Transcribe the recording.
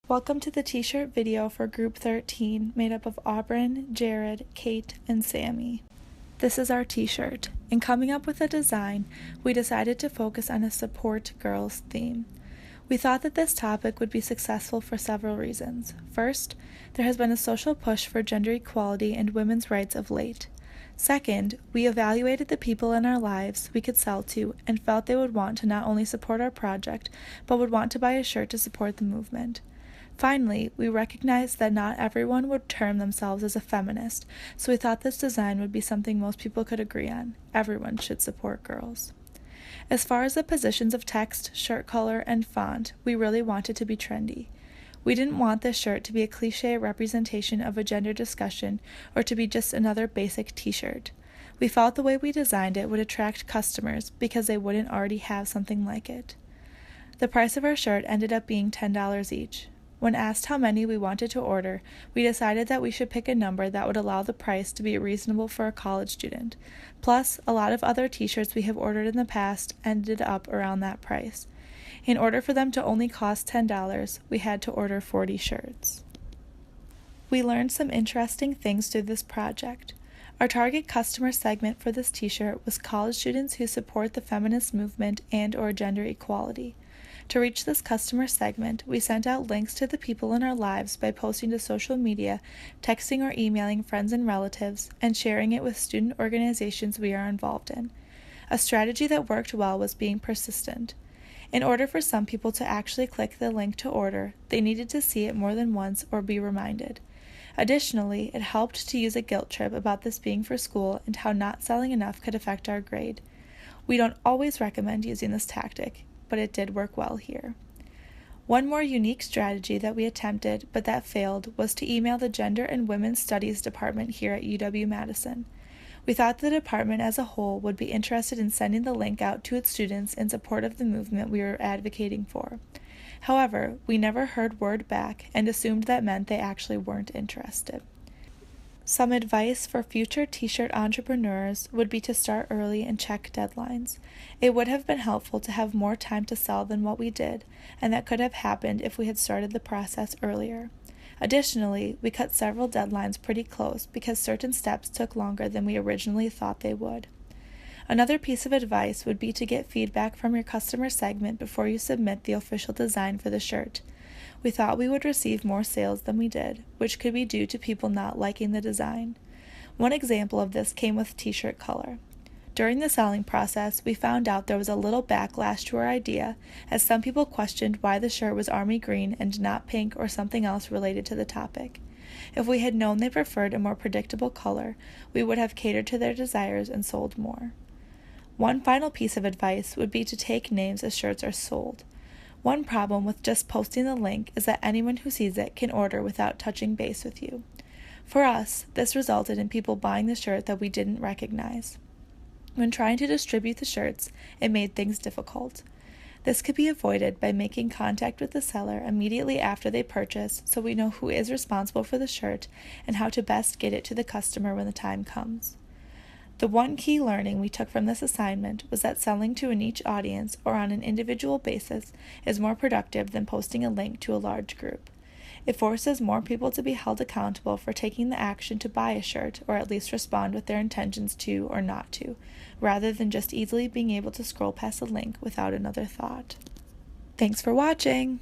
Welcome to the t-shirt video for Group 13, made up of Aubrynn, Jared, Kate, and Sami. This is our t-shirt. In coming up with a design, we decided to focus on a support girls theme. We thought that this topic would be successful for several reasons. First, there has been a social push for gender equality and women's rights of late. Second, we evaluated the people in our lives we could sell to and felt they would want to not only support our project, but would want to buy a shirt to support the movement. Finally, we recognized that not everyone would term themselves as a feminist, so we thought this design would be something most people could agree on. Everyone should support girls. As far as the positions of text, shirt color, and font, we really wanted to be trendy. We didn't want this shirt to be a cliche representation of a gender discussion or to be just another basic t-shirt. We felt the way we designed it would attract customers because they wouldn't already have something like it. The price of our shirt ended up being $10 each. When asked how many we wanted to order, we decided that we should pick a number that would allow the price to be reasonable for a college student. Plus, a lot of other t-shirts we have ordered in the past ended up around that price. In order for them to only cost $10, we had to order 40 shirts. We learned some interesting things through this project. Our target customer segment for this t-shirt was college students who support the feminist movement and/or gender equality. To reach this customer segment, we sent out links to the people in our lives by posting to social media, texting or emailing friends and relatives, and sharing it with student organizations we are involved in. A strategy that worked well was being persistent. In order for some people to actually click the link to order, they needed to see it more than once or be reminded. Additionally, it helped to use a guilt trip about this being for school and how not selling enough could affect our grade. We don't always recommend using this tactic, but it did work well here. One more unique strategy that we attempted, but that failed, was to email the Gender and Women's Studies department here at UW-Madison. We thought the department as a whole would be interested in sending the link out to its students in support of the movement we were advocating for. However, we never heard word back and assumed that meant they actually weren't interested. Some advice for future t-shirt entrepreneurs would be to start early and check deadlines. It would have been helpful to have more time to sell than what we did, and that could have happened if we had started the process earlier. Additionally, we cut several deadlines pretty close because certain steps took longer than we originally thought they would. Another piece of advice would be to get feedback from your customer segment before you submit the official design for the shirt. We thought we would receive more sales than we did, which could be due to people not liking the design. One example of this came with t-shirt color. During the selling process, we found out there was a little backlash to our idea, as some people questioned why the shirt was army green and not pink or something else related to the topic. If we had known they preferred a more predictable color, we would have catered to their desires and sold more. One final piece of advice would be to take names as shirts are sold. One problem with just posting the link is that anyone who sees it can order without touching base with you. For us, this resulted in people buying the shirt that we didn't recognize. When trying to distribute the shirts, it made things difficult. This could be avoided by making contact with the seller immediately after they purchase so we know who is responsible for the shirt and how to best get it to the customer when the time comes. The one key learning we took from this assignment was that selling to a niche audience or on an individual basis is more productive than posting a link to a large group. It forces more people to be held accountable for taking the action to buy a shirt or at least respond with their intentions to or not to, rather than just easily being able to scroll past a link without another thought. Thanks for watching!